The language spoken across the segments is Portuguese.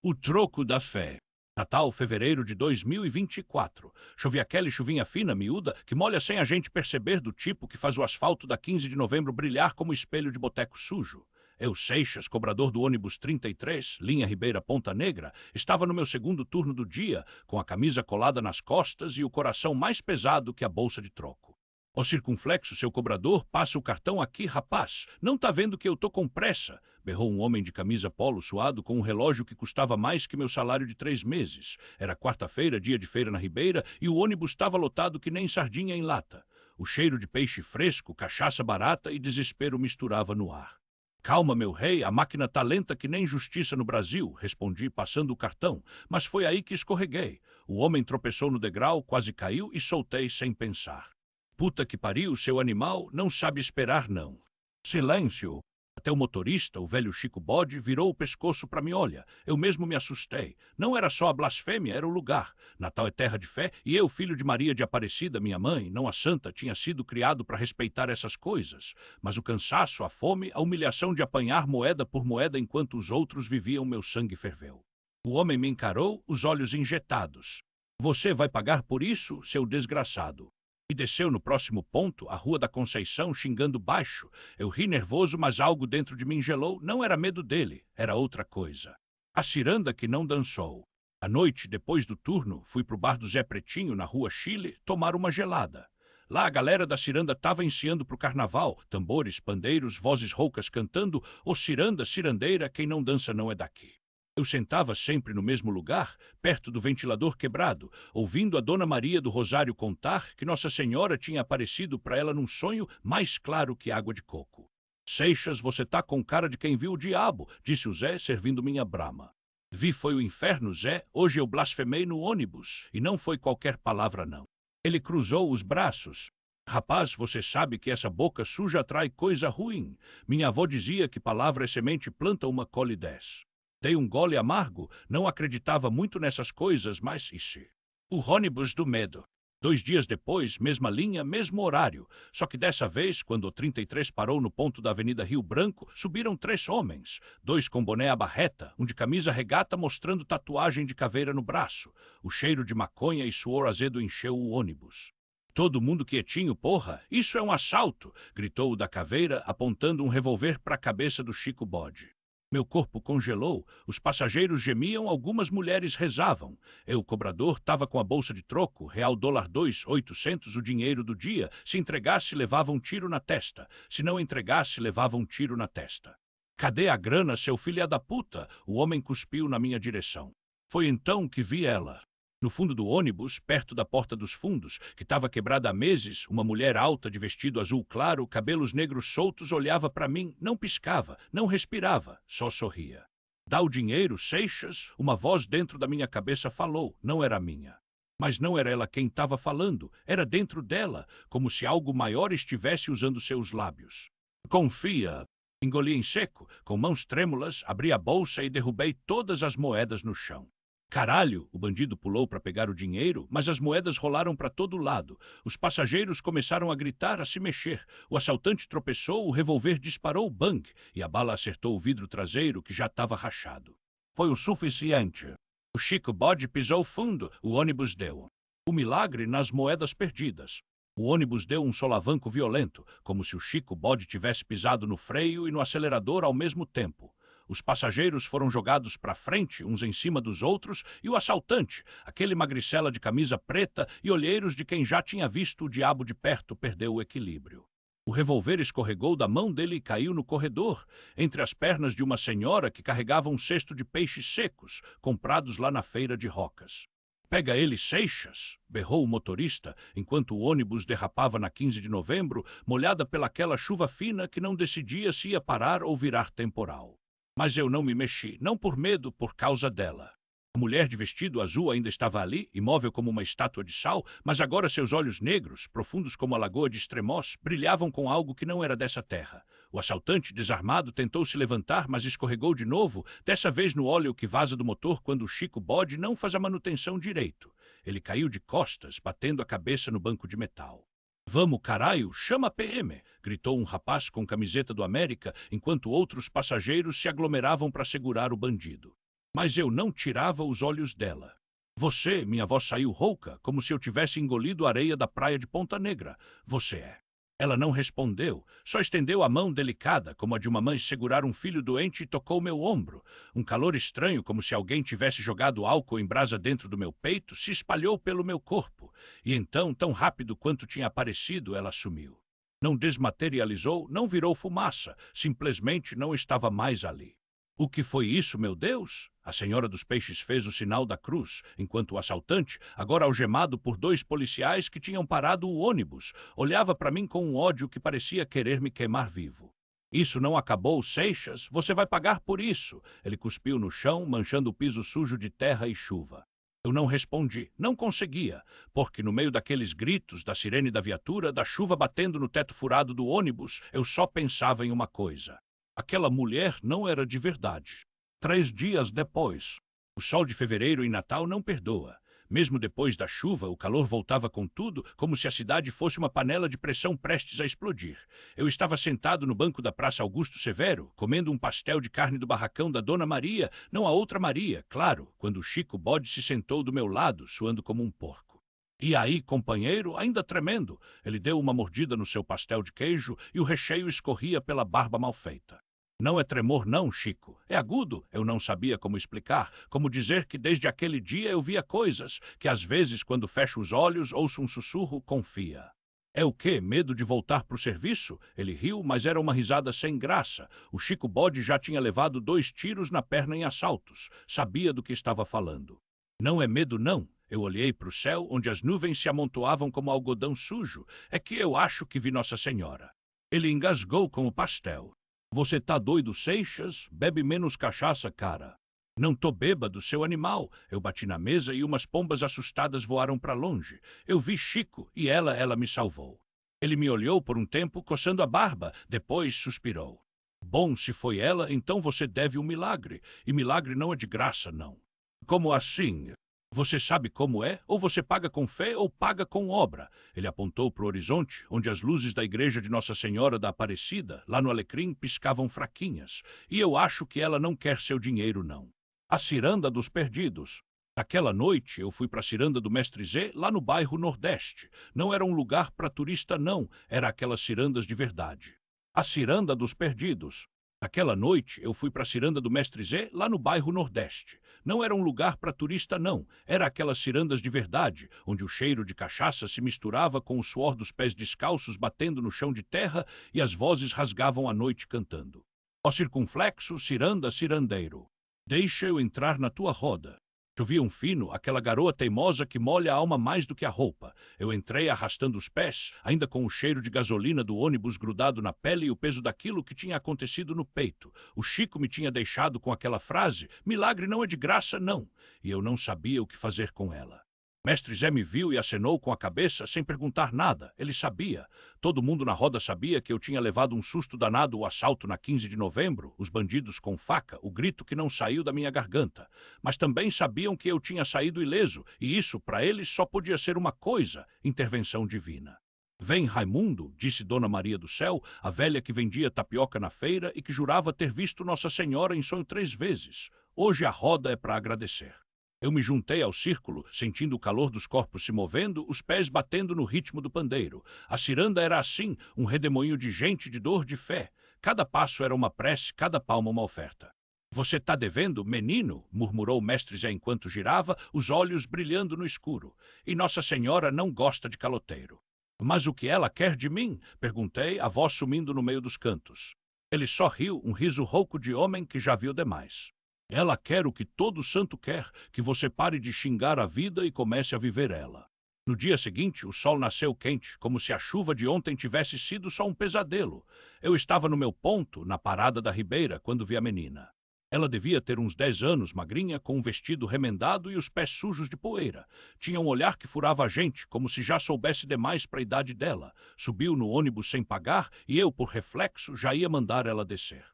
O troco da fé. Natal, fevereiro de 2024. Chovia aquela chuvinha fina, miúda, que molha sem a gente perceber, do tipo que faz o asfalto da 15 de novembro brilhar como espelho de boteco sujo. Eu, Seixas, cobrador do ônibus 33, linha Ribeira Ponta Negra, estava no meu segundo turno do dia, com a camisa colada nas costas e o coração mais pesado que a bolsa de troco. Ó circunflexo, seu cobrador, passa o cartão aqui, rapaz. Não tá vendo que eu tô com pressa? Berrou um homem de camisa polo suado com um relógio que custava mais que meu salário de 3 meses. Era quarta-feira, dia de feira na Ribeira, e o ônibus estava lotado que nem sardinha em lata. O cheiro de peixe fresco, cachaça barata e desespero misturava no ar. Calma, meu rei, a máquina tá lenta que nem justiça no Brasil, respondi passando o cartão, mas foi aí que escorreguei. O homem tropeçou no degrau, quase caiu e soltei sem pensar. Puta que pariu, seu animal, não sabe esperar, não. Silêncio. Até o motorista, o velho Chico Bode, virou o pescoço para mim. Olha, eu mesmo me assustei. Não era só a blasfêmia, era o lugar. Natal é terra de fé, e eu, filho de Maria de Aparecida, minha mãe, não a santa, tinha sido criado para respeitar essas coisas. Mas o cansaço, a fome, a humilhação de apanhar moeda por moeda enquanto os outros viviam, meu sangue ferveu. O homem me encarou, os olhos injetados. Você vai pagar por isso, seu desgraçado. E desceu no próximo ponto, a Rua da Conceição, xingando baixo. Eu ri nervoso, mas algo dentro de mim gelou. Não era medo dele, era outra coisa. A ciranda que não dançou. À noite, depois do turno, fui pro bar do Zé Pretinho, na Rua Chile, tomar uma gelada. Lá a galera da ciranda tava enceando pro carnaval, tambores, pandeiros, vozes roucas cantando, ô ciranda, cirandeira, quem não dança não é daqui. Eu sentava sempre no mesmo lugar, perto do ventilador quebrado, ouvindo a Dona Maria do Rosário contar que Nossa Senhora tinha aparecido para ela num sonho mais claro que água de coco. Seixas, você tá com cara de quem viu o diabo, disse o Zé, servindo minha brama. Vi foi o inferno, Zé, hoje eu blasfemei no ônibus, e não foi qualquer palavra não. Ele cruzou os braços. Rapaz, você sabe que essa boca suja atrai coisa ruim. Minha avó dizia que palavra é semente, planta uma colhe 10. Dei um gole amargo, não acreditava muito nessas coisas, mas e se? O ônibus do medo. 2 dias depois, mesma linha, mesmo horário. Só que dessa vez, quando o 33 parou no ponto da Avenida Rio Branco, subiram 3 homens. 2 com boné à barreta, um de camisa regata mostrando tatuagem de caveira no braço. O cheiro de maconha e suor azedo encheu o ônibus. Todo mundo quietinho, porra, isso é um assalto, gritou o da caveira, apontando um revólver para a cabeça do Chico Bode. Meu corpo congelou, os passageiros gemiam, algumas mulheres rezavam. Eu, cobrador, estava com a bolsa de troco, real dólar 2, 800, o dinheiro do dia. Se entregasse, levava um tiro na testa. Se não entregasse, levava um tiro na testa. Cadê a grana, seu filho da puta? O homem cuspiu na minha direção. Foi então que vi ela. No fundo do ônibus, perto da porta dos fundos, que estava quebrada há meses, uma mulher alta de vestido azul claro, cabelos negros soltos, olhava para mim, não piscava, não respirava, só sorria. Dá o dinheiro, Seixas? Uma voz dentro da minha cabeça falou, não era minha. Mas não era ela quem estava falando, era dentro dela, como se algo maior estivesse usando seus lábios. Confia. Engoli em seco, com mãos trêmulas, abri a bolsa e derrubei todas as moedas no chão. Caralho, o bandido pulou para pegar o dinheiro, mas as moedas rolaram para todo lado. Os passageiros começaram a gritar, a se mexer. O assaltante tropeçou, o revólver disparou bang, e a bala acertou o vidro traseiro, que já estava rachado. Foi o suficiente. O Chico Bode pisou fundo, o ônibus deu. O milagre nas moedas perdidas. O ônibus deu um solavanco violento, como se o Chico Bode tivesse pisado no freio e no acelerador ao mesmo tempo. Os passageiros foram jogados para frente, uns em cima dos outros, e o assaltante, aquele magricela de camisa preta e olheiros de quem já tinha visto o diabo de perto, perdeu o equilíbrio. O revólver escorregou da mão dele e caiu no corredor, entre as pernas de uma senhora que carregava um cesto de peixes secos, comprados lá na feira de Rocas. Pega ele, Seixas, berrou o motorista, enquanto o ônibus derrapava na 15 de novembro, molhada pelaquela chuva fina que não decidia se ia parar ou virar temporal. Mas eu não me mexi, não por medo, por causa dela. A mulher de vestido azul ainda estava ali, imóvel como uma estátua de sal, mas agora seus olhos negros, profundos como a lagoa de Extremoz, brilhavam com algo que não era dessa terra. O assaltante, desarmado, tentou se levantar, mas escorregou de novo, dessa vez no óleo que vaza do motor quando o Chico Bode não faz a manutenção direito. Ele caiu de costas, batendo a cabeça no banco de metal. Vamos, caralho, chama a PM, gritou um rapaz com camiseta do América, enquanto outros passageiros se aglomeravam para segurar o bandido. Mas eu não tirava os olhos dela. Você, minha voz saiu rouca, como se eu tivesse engolido a areia da praia de Ponta Negra. Você é. Ela não respondeu, só estendeu a mão delicada, como a de uma mãe segurar um filho doente, e tocou meu ombro. Um calor estranho, como se alguém tivesse jogado álcool em brasa dentro do meu peito, se espalhou pelo meu corpo. E então, tão rápido quanto tinha aparecido, ela sumiu. Não desmaterializou, não virou fumaça, simplesmente não estava mais ali. O que foi isso, meu Deus? A senhora dos peixes fez o sinal da cruz, enquanto o assaltante, agora algemado por 2 policiais que tinham parado o ônibus, olhava para mim com um ódio que parecia querer me queimar vivo. Isso não acabou, Seixas? Você vai pagar por isso. Ele cuspiu no chão, manchando o piso sujo de terra e chuva. Eu não respondi, não conseguia, porque no meio daqueles gritos, da sirene da viatura, da chuva batendo no teto furado do ônibus, eu só pensava em uma coisa. Aquela mulher não era de verdade. 3 dias depois, o sol de fevereiro e Natal não perdoa. Mesmo depois da chuva, o calor voltava com tudo, como se a cidade fosse uma panela de pressão prestes a explodir. Eu estava sentado no banco da Praça Augusto Severo, comendo um pastel de carne do barracão da Dona Maria, não a outra Maria, claro, quando o Chico Bode se sentou do meu lado, suando como um porco. E aí, companheiro, ainda tremendo, ele deu uma mordida no seu pastel de queijo e o recheio escorria pela barba mal feita. Não é tremor não, Chico. É agudo. Eu não sabia como explicar, como dizer que desde aquele dia eu via coisas, que às vezes, quando fecho os olhos, ouço um sussurro, confia. É o quê? Medo de voltar para o serviço? Ele riu, mas era uma risada sem graça. O Chico Bode já tinha levado 2 tiros na perna em assaltos. Sabia do que estava falando. Não é medo não. Eu olhei para o céu, onde as nuvens se amontoavam como algodão sujo. É que eu acho que vi Nossa Senhora. Ele engasgou com o pastel. Você tá doido, Seixas? Bebe menos cachaça, cara. Não tô bêbado, seu animal. Eu bati na mesa e umas pombas assustadas voaram para longe. Eu vi Chico e ela me salvou. Ele me olhou por um tempo, coçando a barba, depois suspirou. Bom, se foi ela, então você deve um milagre. E milagre não é de graça, não. Como assim? Você sabe como é? Ou você paga com fé ou paga com obra. Ele apontou para o horizonte, onde as luzes da igreja de Nossa Senhora da Aparecida, lá no Alecrim, piscavam fraquinhas. E eu acho que ela não quer seu dinheiro, não. A Ciranda dos Perdidos. Naquela noite, eu fui para a Ciranda do Mestre Zé, lá no bairro Nordeste. Não era um lugar para turista, não. Era aquelas cirandas de verdade. A Ciranda dos Perdidos. Naquela noite, eu fui para a Ciranda do Mestre Zé, lá no bairro Nordeste. Não era um lugar para turista, não. Era aquelas cirandas de verdade, onde o cheiro de cachaça se misturava com o suor dos pés descalços batendo no chão de terra e as vozes rasgavam a noite cantando. Ó circunflexo, ciranda, cirandeiro, deixa eu entrar na tua roda. Chovia um fino, aquela garoa teimosa que molha a alma mais do que a roupa. Eu entrei arrastando os pés, ainda com o cheiro de gasolina do ônibus grudado na pele e o peso daquilo que tinha acontecido no peito. O Chico me tinha deixado com aquela frase, milagre não é de graça, não. E eu não sabia o que fazer com ela. Mestre Zé me viu e acenou com a cabeça sem perguntar nada. Ele sabia. Todo mundo na roda sabia que eu tinha levado um susto danado o assalto na 15 de novembro, os bandidos com faca, o grito que não saiu da minha garganta. Mas também sabiam que eu tinha saído ileso, e isso, para eles, só podia ser uma coisa, intervenção divina. Vem, Raimundo, disse Dona Maria do Céu, a velha que vendia tapioca na feira e que jurava ter visto Nossa Senhora em sonho 3 vezes. Hoje a roda é para agradecer. Eu me juntei ao círculo, sentindo o calor dos corpos se movendo, os pés batendo no ritmo do pandeiro. A ciranda era assim, um redemoinho de gente, de dor, de fé. Cada passo era uma prece, cada palma uma oferta. Você tá devendo, menino? Murmurou o mestre Zé enquanto girava, os olhos brilhando no escuro. E Nossa Senhora não gosta de caloteiro. Mas o que ela quer de mim? Perguntei, a voz sumindo no meio dos cantos. Ele só riu, um riso rouco de homem que já viu demais. Ela quer o que todo santo quer, que você pare de xingar a vida e comece a viver ela. No dia seguinte, o sol nasceu quente, como se a chuva de ontem tivesse sido só um pesadelo. Eu estava no meu ponto, na parada da Ribeira, quando vi a menina. Ela devia ter uns 10 anos, magrinha, com um vestido remendado e os pés sujos de poeira. Tinha um olhar que furava a gente, como se já soubesse demais para a idade dela. Subiu no ônibus sem pagar e eu, por reflexo, já ia mandar ela descer.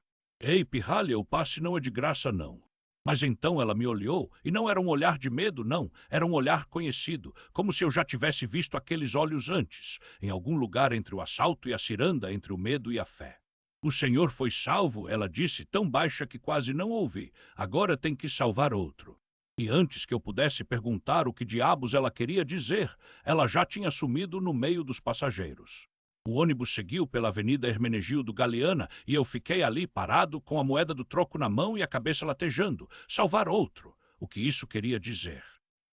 Ei, pirralha, o passe não é de graça, não. Mas então ela me olhou, e não era um olhar de medo, não. Era um olhar conhecido, como se eu já tivesse visto aqueles olhos antes, em algum lugar entre o assalto e a ciranda, entre o medo e a fé. O senhor foi salvo, ela disse, tão baixa que quase não ouvi. Agora tem que salvar outro. E antes que eu pudesse perguntar o que diabos ela queria dizer, ela já tinha sumido no meio dos passageiros. O ônibus seguiu pela Avenida Hermenegildo Galiana e eu fiquei ali parado com a moeda do troco na mão e a cabeça latejando. Salvar outro. O que isso queria dizer?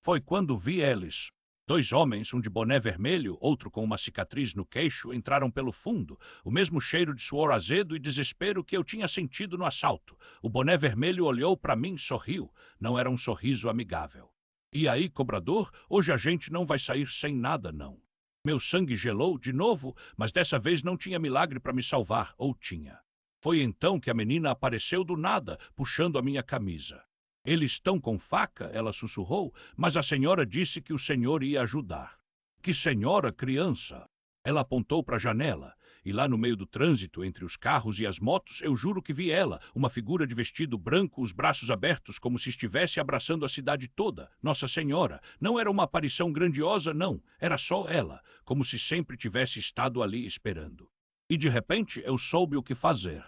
Foi quando vi eles. Dois homens, um de boné vermelho, outro com uma cicatriz no queixo, entraram pelo fundo. O mesmo cheiro de suor azedo e desespero que eu tinha sentido no assalto. O boné vermelho olhou para mim e sorriu. Não era um sorriso amigável. E aí, cobrador, hoje a gente não vai sair sem nada, não. Meu sangue gelou de novo, mas dessa vez não tinha milagre para me salvar, ou tinha. Foi então que a menina apareceu do nada, puxando a minha camisa. Eles estão com faca, ela sussurrou, mas a senhora disse que o senhor ia ajudar. Que senhora, criança? Ela apontou para a janela, e lá no meio do trânsito, entre os carros e as motos, eu juro que vi ela, uma figura de vestido branco, os braços abertos, como se estivesse abraçando a cidade toda. Nossa Senhora, não era uma aparição grandiosa, não, era só ela, como se sempre tivesse estado ali esperando. E de repente eu soube o que fazer.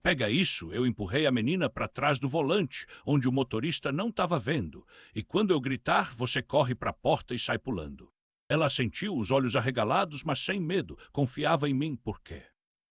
Pega isso, eu empurrei a menina para trás do volante, onde o motorista não estava vendo, e quando eu gritar, você corre para a porta e sai pulando. Ela sentiu os olhos arregalados, mas sem medo, confiava em mim por quê?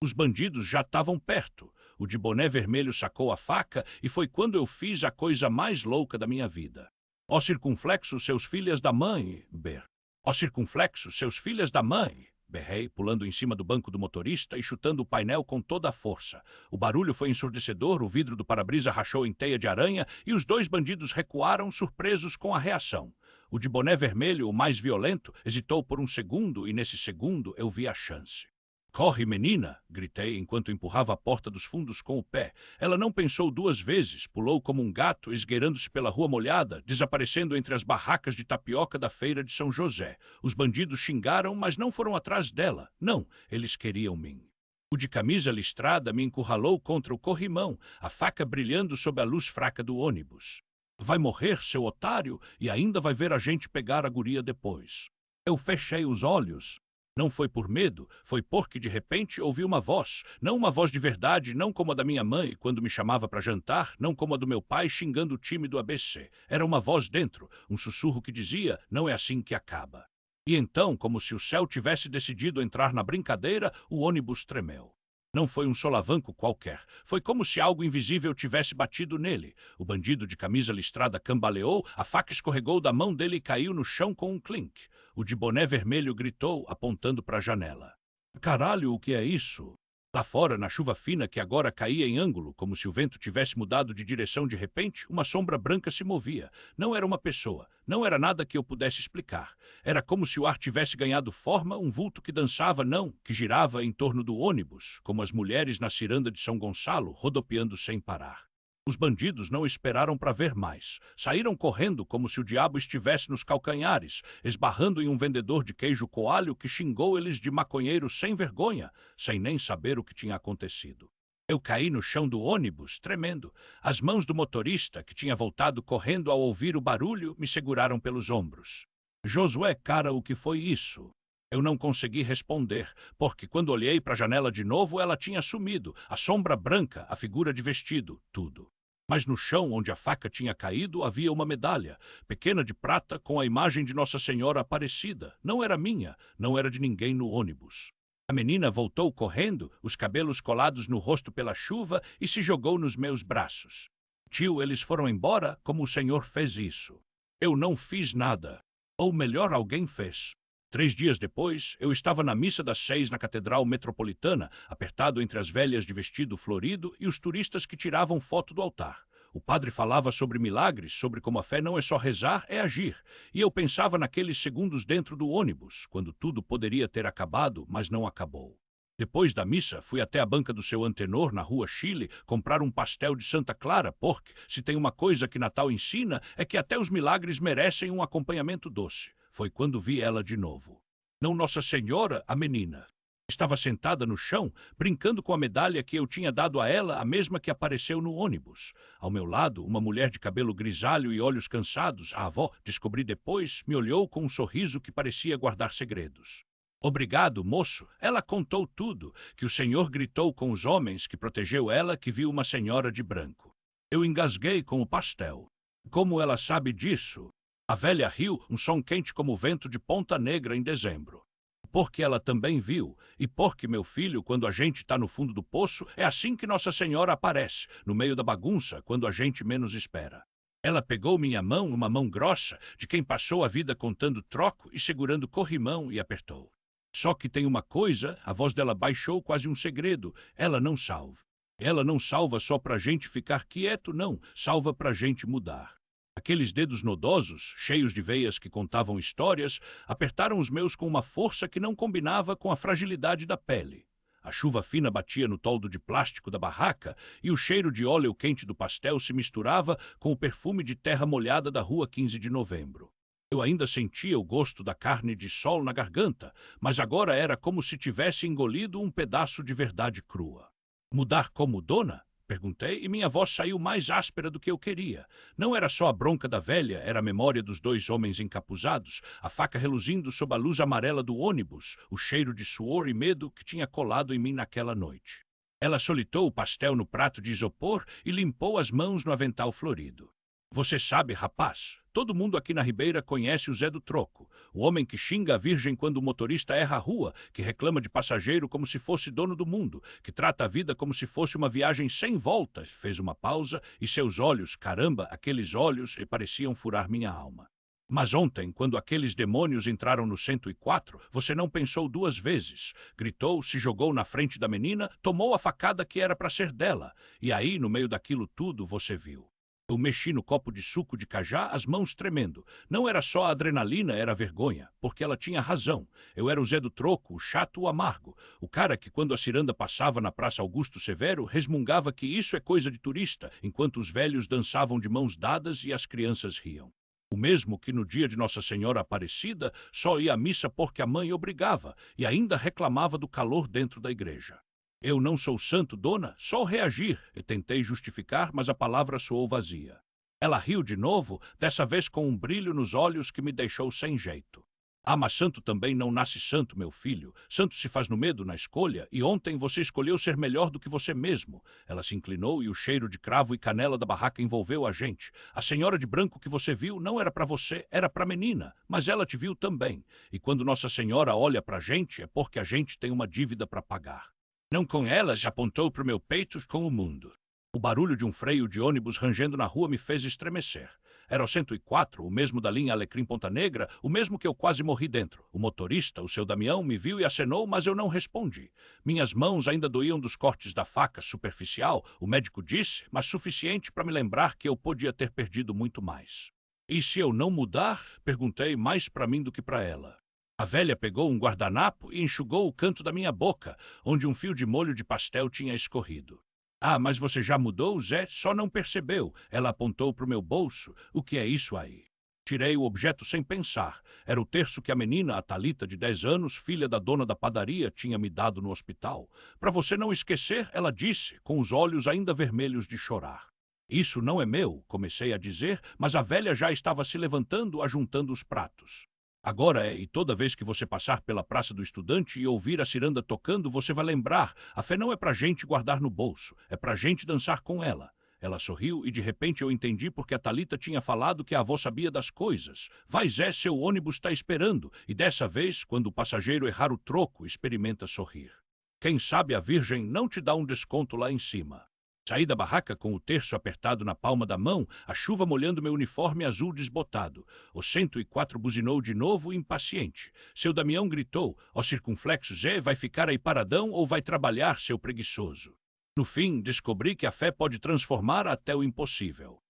Os bandidos já estavam perto. O de boné vermelho sacou a faca e foi quando eu fiz a coisa mais louca da minha vida. Ó circunflexo, seus filhas da mãe, ber. Ó circunflexo, seus filhas da mãe. Berrei, pulando em cima do banco do motorista e chutando o painel com toda a força. O barulho foi ensurdecedor, o vidro do para-brisa rachou em teia de aranha e os dois bandidos recuaram, surpresos com a reação. O de boné vermelho, o mais violento, hesitou por um segundo e nesse segundo eu vi a chance. Corre, menina! Gritei enquanto empurrava a porta dos fundos com o pé. Ela não pensou duas vezes, pulou como um gato, esgueirando-se pela rua molhada, desaparecendo entre as barracas de tapioca da feira de São José. Os bandidos xingaram, mas não foram atrás dela. Não, eles queriam mim. O de camisa listrada me encurralou contra o corrimão, a faca brilhando sob a luz fraca do ônibus. Vai morrer, seu otário, e ainda vai ver a gente pegar a guria depois. Eu fechei os olhos. Não foi por medo, foi porque de repente ouvi uma voz, não uma voz de verdade, não como a da minha mãe quando me chamava para jantar, não como a do meu pai xingando o time do ABC. Era uma voz dentro, um sussurro que dizia, não é assim que acaba. E então, como se o céu tivesse decidido entrar na brincadeira, o ônibus tremeu. Não foi um solavanco qualquer. Foi como se algo invisível tivesse batido nele. O bandido de camisa listrada cambaleou, a faca escorregou da mão dele e caiu no chão com um clink. O de boné vermelho gritou, apontando para a janela. Caralho, o que é isso? Lá fora, na chuva fina que agora caía em ângulo, como se o vento tivesse mudado de direção de repente, uma sombra branca se movia. Não era uma pessoa, não era nada que eu pudesse explicar. Era como se o ar tivesse ganhado forma, um vulto que dançava, não, que girava em torno do ônibus, como as mulheres na ciranda de São Gonçalo, rodopiando sem parar. Os bandidos não esperaram para ver mais. Saíram correndo como se o diabo estivesse nos calcanhares, esbarrando em um vendedor de queijo coalho que xingou eles de maconheiros sem vergonha, sem nem saber o que tinha acontecido. Eu caí no chão do ônibus, tremendo. As mãos do motorista, que tinha voltado correndo ao ouvir o barulho, me seguraram pelos ombros. Josué, cara, o que foi isso? Eu não consegui responder, porque quando olhei para a janela de novo, ela tinha sumido, a sombra branca, a figura de vestido, tudo. Mas no chão onde a faca tinha caído havia uma medalha, pequena de prata, com a imagem de Nossa Senhora Aparecida. Não era minha, não era de ninguém no ônibus. A menina voltou correndo, os cabelos colados no rosto pela chuva, e se jogou nos meus braços. Tio, eles foram embora, como o senhor fez isso. Eu não fiz nada. Ou melhor, alguém fez. 3 dias depois, eu estava na missa das 6 na Catedral Metropolitana, apertado entre as velhas de vestido florido e os turistas que tiravam foto do altar. O padre falava sobre milagres, sobre como a fé não é só rezar, é agir. E eu pensava naqueles segundos dentro do ônibus, quando tudo poderia ter acabado, mas não acabou. Depois da missa, fui até a banca do seu antenor, na Rua Chile, comprar um pastel de Santa Clara, porque, se tem uma coisa que Natal ensina, é que até os milagres merecem um acompanhamento doce. Foi quando vi ela de novo. Não Nossa Senhora, a menina. Estava sentada no chão, brincando com a medalha que eu tinha dado a ela, a mesma que apareceu no ônibus. Ao meu lado, uma mulher de cabelo grisalho e olhos cansados, a avó, descobri depois, me olhou com um sorriso que parecia guardar segredos. Obrigado, moço. Ela contou tudo, que o senhor gritou com os homens que protegeu ela, que viu uma senhora de branco. Eu engasguei com o pastel. Como ela sabe disso? A velha riu, um som quente como o vento de Ponta Negra em dezembro. Porque ela também viu, e porque, meu filho, quando a gente está no fundo do poço, é assim que Nossa Senhora aparece, no meio da bagunça, quando a gente menos espera. Ela pegou minha mão, uma mão grossa, de quem passou a vida contando troco e segurando corrimão, e apertou. Só que tem uma coisa, a voz dela baixou quase um segredo, ela não salva. Ela não salva só pra gente ficar quieto, não, salva pra gente mudar. Aqueles dedos nodosos, cheios de veias que contavam histórias, apertaram os meus com uma força que não combinava com a fragilidade da pele. A chuva fina batia no toldo de plástico da barraca e o cheiro de óleo quente do pastel se misturava com o perfume de terra molhada da rua 15 de novembro. Eu ainda sentia o gosto da carne de sol na garganta, mas agora era como se tivesse engolido um pedaço de verdade crua. Mudar como dona? Perguntei, e minha voz saiu mais áspera do que eu queria. Não era só a bronca da velha, era a memória dos dois homens encapuzados, a faca reluzindo sob a luz amarela do ônibus, o cheiro de suor e medo que tinha colado em mim naquela noite. Ela solitou o pastel no prato de isopor e limpou as mãos no avental florido. Você sabe, rapaz, todo mundo aqui na Ribeira conhece o Zé do Troco, o homem que xinga a virgem quando o motorista erra a rua, que reclama de passageiro como se fosse dono do mundo, que trata a vida como se fosse uma viagem sem voltas. Fez uma pausa e seus olhos, caramba, aqueles olhos, pareciam furar minha alma. Mas ontem, quando aqueles demônios entraram no 104, você não pensou duas vezes. Gritou, se jogou na frente da menina, tomou a facada que era para ser dela. E aí, no meio daquilo tudo, você viu. Eu mexi no copo de suco de cajá, as mãos tremendo. Não era só a adrenalina, era a vergonha, porque ela tinha razão. Eu era o Zé do Troco, o chato, o amargo. O cara que, quando a ciranda passava na Praça Augusto Severo, resmungava que isso é coisa de turista, enquanto os velhos dançavam de mãos dadas e as crianças riam. O mesmo que no dia de Nossa Senhora Aparecida só ia à missa porque a mãe obrigava e ainda reclamava do calor dentro da igreja. Eu não sou santo, dona, só reagir. Eu tentei justificar, mas a palavra soou vazia. Ela riu de novo, dessa vez com um brilho nos olhos que me deixou sem jeito. Ah, mas santo também não nasce santo, meu filho. Santo se faz no medo, na escolha, e ontem você escolheu ser melhor do que você mesmo. Ela se inclinou e o cheiro de cravo e canela da barraca envolveu a gente. A senhora de branco que você viu não era para você, era para a menina, mas ela te viu também. E quando Nossa Senhora olha para a gente, é porque a gente tem uma dívida para pagar. Não com elas, apontou para o meu peito com o mundo. O barulho de um freio de ônibus rangendo na rua me fez estremecer. Era o 104, o mesmo da linha Alecrim Ponta Negra, o mesmo que eu quase morri dentro. O motorista, o seu Damião, me viu e acenou, mas eu não respondi. Minhas mãos ainda doíam dos cortes da faca, superficial, o médico disse, mas suficiente para me lembrar que eu podia ter perdido muito mais. E se eu não mudar? Perguntei, mais para mim do que para ela. A velha pegou um guardanapo e enxugou o canto da minha boca, onde um fio de molho de pastel tinha escorrido. Ah, mas você já mudou, Zé? Só não percebeu. Ela apontou para o meu bolso. O que é isso aí? Tirei o objeto sem pensar. Era o terço que a menina, a Thalita, de 10 anos, filha da dona da padaria, tinha me dado no hospital. Para você não esquecer, ela disse, com os olhos ainda vermelhos de chorar. Isso não é meu, comecei a dizer, mas a velha já estava se levantando, ajuntando os pratos. Agora e toda vez que você passar pela Praça do Estudante e ouvir a ciranda tocando, você vai lembrar, a fé não é pra gente guardar no bolso, é pra gente dançar com ela. Ela sorriu e de repente eu entendi porque a Thalita tinha falado que a avó sabia das coisas. Vai, Zé, seu ônibus está esperando, e dessa vez, quando o passageiro errar o troco, experimenta sorrir. Quem sabe a Virgem não te dá um desconto lá em cima. Saí da barraca com o terço apertado na palma da mão, a chuva molhando meu uniforme azul desbotado. O 104 buzinou de novo, impaciente. Seu Damião gritou, ó circunflexo Zé, vai ficar aí paradão ou vai trabalhar, seu preguiçoso? No fim, descobri que a fé pode transformar até o impossível.